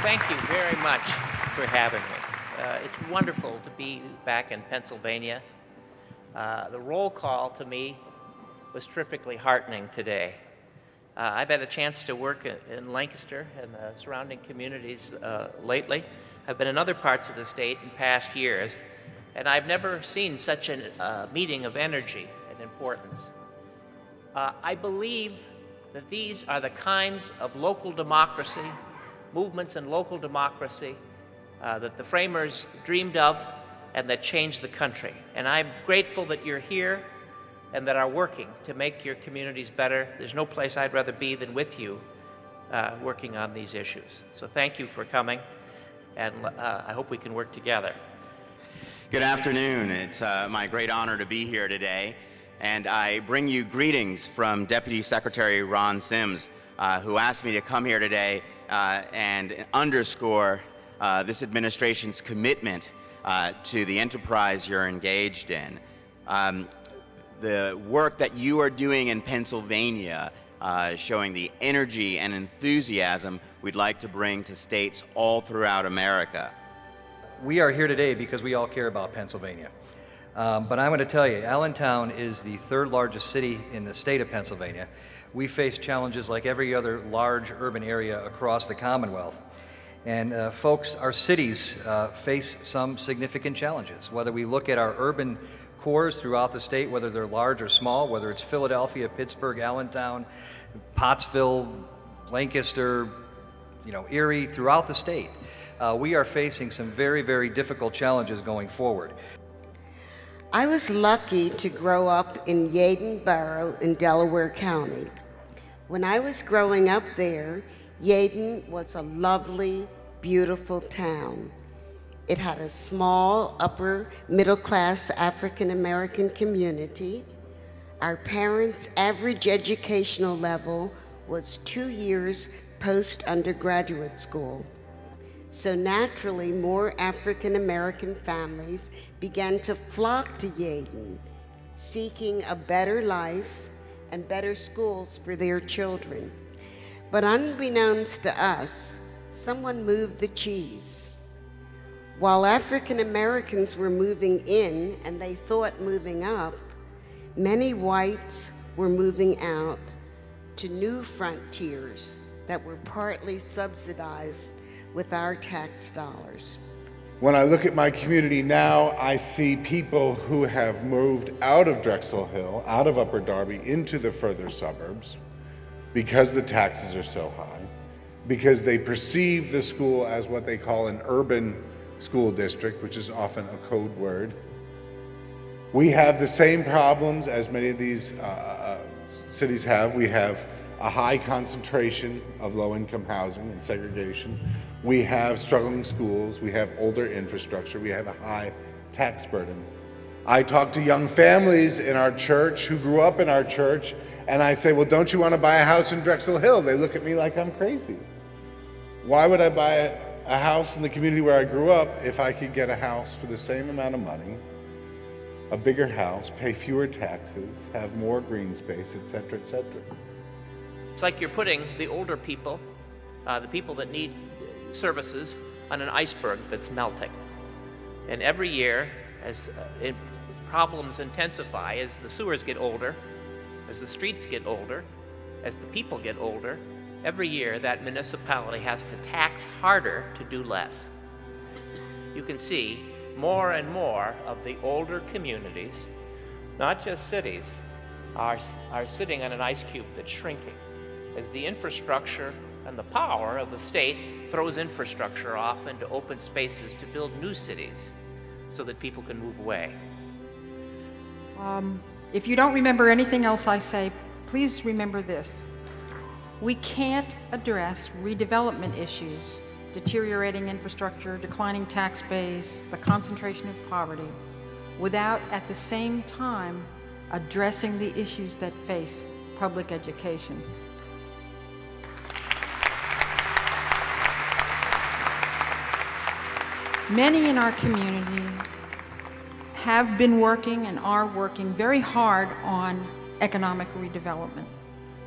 Thank you very much for having me. It's wonderful to be back in Pennsylvania. The roll call to me was terrifically heartening today. I've had a chance to work in Lancaster and the surrounding communities lately. I've been in other parts of the state in past years, and I've never seen such a meeting of energy and importance. I believe that these are the kinds of local democracy, movements in local democracy, that the framers dreamed of and that changed the country. And I'm grateful that you're here and that are working to make your communities better. There's no place I'd rather be than with you working on these issues. So thank you for coming, and I hope we can work together. Good afternoon. It's my great honor to be here today, and I bring you greetings from Deputy Secretary Ron Sims, who asked me to come here today and underscore this administration's commitment to the enterprise you're engaged in. The work that you are doing in Pennsylvania, showing the energy and enthusiasm we'd like to bring to states all throughout America. We are here today because we all care about Pennsylvania. But I'm going to tell you, Allentown is the third largest city in the state of Pennsylvania. We face challenges like every other large urban area across the Commonwealth. And folks, our cities face some significant challenges. Whether we look at our urban cores throughout the state, whether they're large or small, whether it's Philadelphia, Pittsburgh, Allentown, Pottsville, Lancaster, Erie, throughout the state, we are facing some very, very difficult challenges going forward. I was lucky to grow up in Yeadon Borough in Delaware County. When I was growing up there, Yeadon was a lovely, beautiful town. It had a small, upper middle-class African-American community. Our parents' average educational level was 2 years post-undergraduate school. So naturally, more African-American families began to flock to Yeadon, seeking a better life and better schools for their children. But unbeknownst to us, someone moved the cheese. While African Americans were moving in and they thought moving up, many whites were moving out to new frontiers that were partly subsidized with our tax dollars. When I look at my community now, I see people who have moved out of Drexel Hill, out of Upper Darby, into the further suburbs because the taxes are so high, because they perceive the school as what they call an urban school district, which is often a code word. We have the same problems as many of these cities have. We have a high concentration of low-income housing and segregation. We have struggling schools. We have older infrastructure. We have a high tax burden. I talk to young families in our church who grew up in our church, and I say, well, don't you want to buy a house in Drexel Hill? They look at me like I'm crazy. Why would I buy a house in the community where I grew up if I could get a house for the same amount of money, a bigger house, pay fewer taxes, have more green space, et cetera, et cetera? It's like you're putting the older people, the people that need services, on an iceberg that's melting. And every year, as problems intensify, as the sewers get older, as the streets get older, as the people get older, every year that municipality has to tax harder to do less. You can see more and more of the older communities, not just cities, are sitting on an ice cube that's shrinking as the infrastructure and the power of the state throws infrastructure off into open spaces to build new cities so that people can move away. If you don't remember anything else I say, please remember this. We can't address redevelopment issues, deteriorating infrastructure, declining tax base, the concentration of poverty, without at the same time addressing the issues that face public education. Many in our community have been working and are working very hard on economic redevelopment.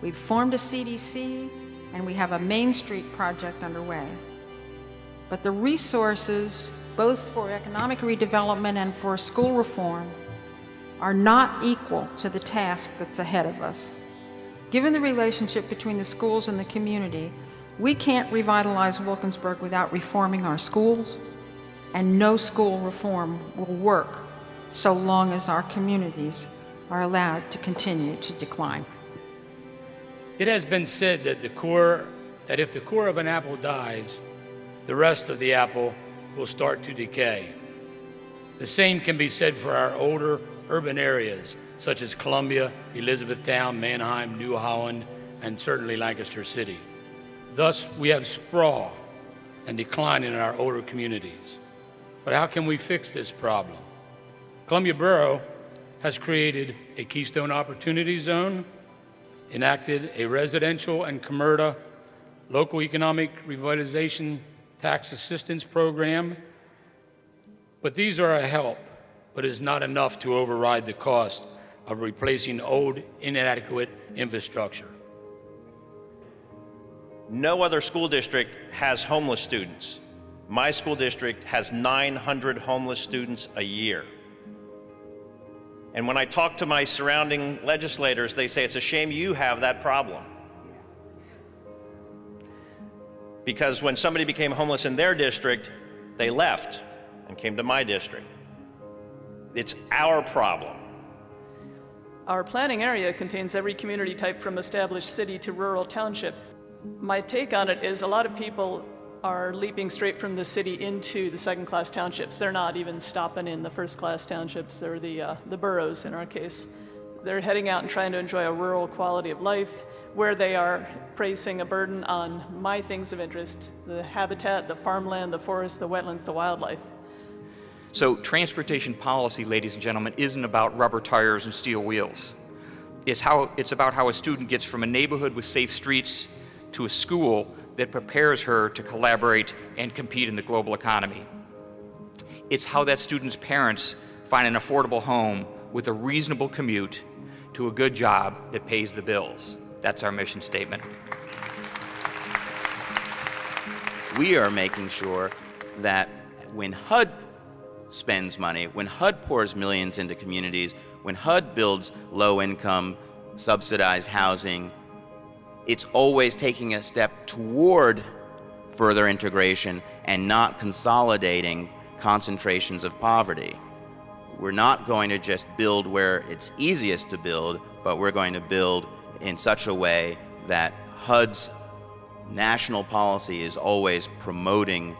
We've formed a CDC and we have a Main Street project underway. but the resources, both for economic redevelopment and for school reform, are not equal to the task that's ahead of us. Given the relationship between the schools and the community, we can't revitalize Wilkinsburg without reforming our schools, and no school reform will work so long as our communities are allowed to continue to decline. It has been said that if the core of an apple dies, the rest of the apple will start to decay. The same can be said for our older urban areas, such as Columbia, Elizabethtown, Manheim, New Holland, and certainly Lancaster City. Thus, we have sprawl and decline in our older communities. But how can we fix this problem? Columbia Borough has created a Keystone Opportunity Zone, enacted a residential and commercial local economic revitalization tax assistance program. But these are a help, but is not enough to override the cost of replacing old, inadequate infrastructure. No other school district has homeless students. My school district has 900 homeless students a year. And when I talk to my surrounding legislators, they say it's a shame you have that problem. Because when somebody became homeless in their district, they left and came to my district. It's our problem. Our planning area contains every community type from established city to rural township. My take on it is a lot of people are leaping straight from the city into the second-class townships. They're not even stopping in the first-class townships or the boroughs in our case. They're heading out and trying to enjoy a rural quality of life where they are placing a burden on my things of interest, the habitat, the farmland, the forest, the wetlands, the wildlife. So transportation policy, ladies and gentlemen, isn't about rubber tires and steel wheels. It's about how a student gets from a neighborhood with safe streets to a school that prepares her to collaborate and compete in the global economy. It's how that student's parents find an affordable home with a reasonable commute to a good job that pays the bills. That's our mission statement. We are making sure that when HUD spends money, when HUD pours millions into communities, when HUD builds low-income, subsidized housing, it's always taking a step toward further integration and not consolidating concentrations of poverty. We're not going to just build where it's easiest to build, but we're going to build in such a way that HUD's national policy is always promoting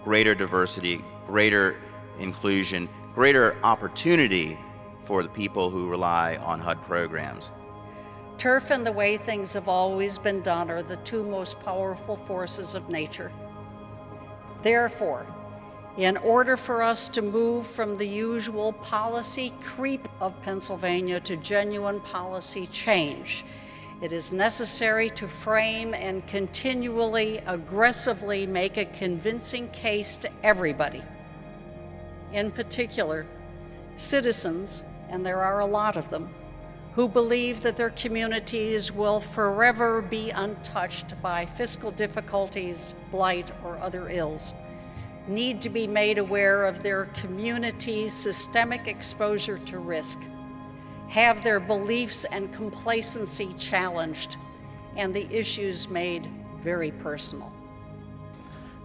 greater diversity, greater inclusion, greater opportunity for the people who rely on HUD programs. Turf and the way things have always been done are the two most powerful forces of nature. Therefore, in order for us to move from the usual policy creep of Pennsylvania to genuine policy change, it is necessary to frame and continually, aggressively make a convincing case to everybody. In particular, citizens, and there are a lot of them, who believe that their communities will forever be untouched by fiscal difficulties, blight, or other ills, need to be made aware of their community's systemic exposure to risk, have their beliefs and complacency challenged, and the issues made very personal.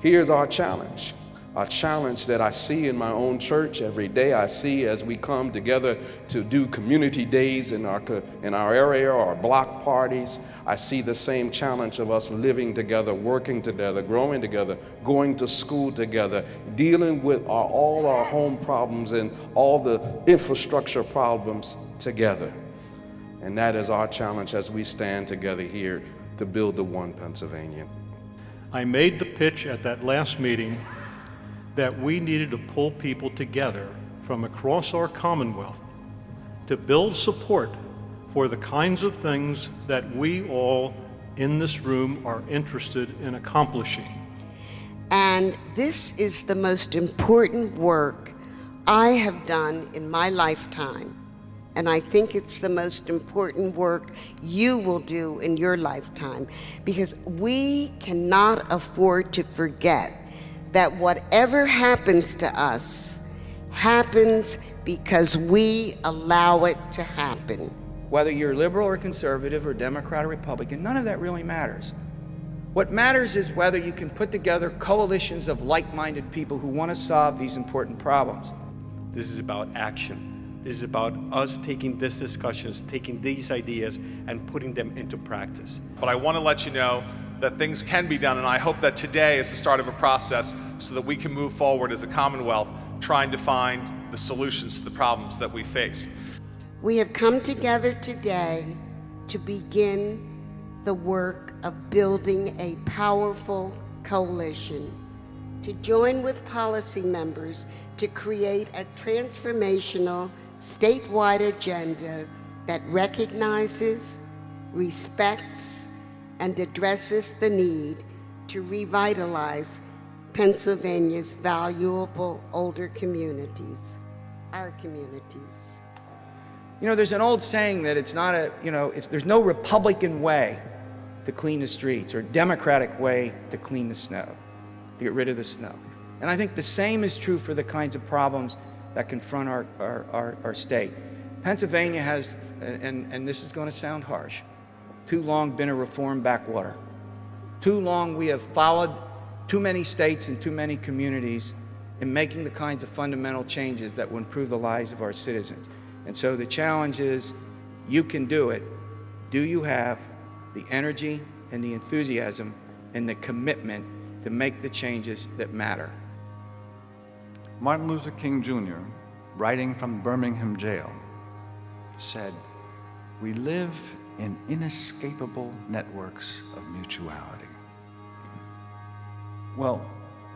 Here's our challenge. A challenge that I see in my own church every day. I see as we come together to do community days in our area or block parties. I see the same challenge of us living together, working together, growing together, going to school together, dealing with all our home problems and all the infrastructure problems together. And that is our challenge as we stand together here to build the one Pennsylvania. I made the pitch at that last meeting that we needed to pull people together from across our Commonwealth to build support for the kinds of things that we all in this room are interested in accomplishing. And this is the most important work I have done in my lifetime. And I think it's the most important work you will do in your lifetime, because we cannot afford to forget that whatever happens to us happens because we allow it to happen. Whether you're liberal or conservative or Democrat or Republican, none of that really matters. What matters is whether you can put together coalitions of like-minded people who want to solve these important problems. This is about action. This is about us taking these discussions, taking these ideas, and putting them into practice. But I want to let you know that things can be done, and I hope that today is the start of a process so that we can move forward as a Commonwealth trying to find the solutions to the problems that we face. We have come together today to begin the work of building a powerful coalition, to join with policy members to create a transformational statewide agenda that recognizes, respects, and addresses the need to revitalize Pennsylvania's valuable older communities, our communities. You know, there's an old saying that it's not a, there's no Republican way to clean the streets or Democratic way to clean the snow, to get rid of the snow. And I think the same is true for the kinds of problems that confront our state. Pennsylvania has, and this is going to sound harsh, too long been a reform backwater. Too long we have followed too many states and too many communities in making the kinds of fundamental changes that will improve the lives of our citizens. And so the challenge is, you can do it. Do you have the energy and the enthusiasm and the commitment to make the changes that matter? Martin Luther King Jr., writing from Birmingham jail, said, "We live in inescapable networks of mutuality." Well,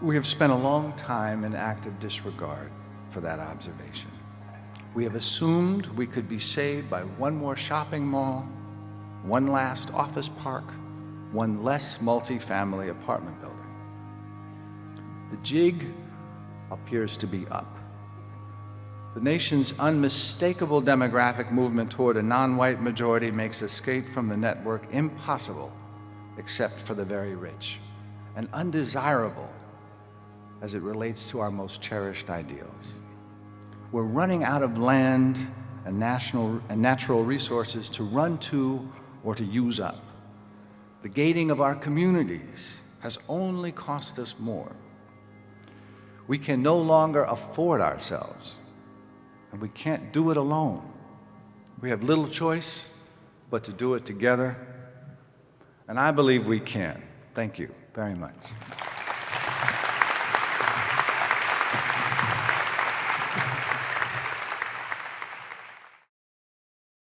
we have spent a long time in active disregard for that observation. We have assumed we could be saved by one more shopping mall, one last office park, one less multi-family apartment building. The jig appears to be up. The nation's unmistakable demographic movement toward a non-white majority makes escape from the network impossible, except for the very rich, and undesirable as it relates to our most cherished ideals. We're running out of land and natural resources to run to or to use up. The gating of our communities has only cost us more. We can no longer afford ourselves, and we can't do it alone. We have little choice but to do it together, and I believe we can. Thank you very much.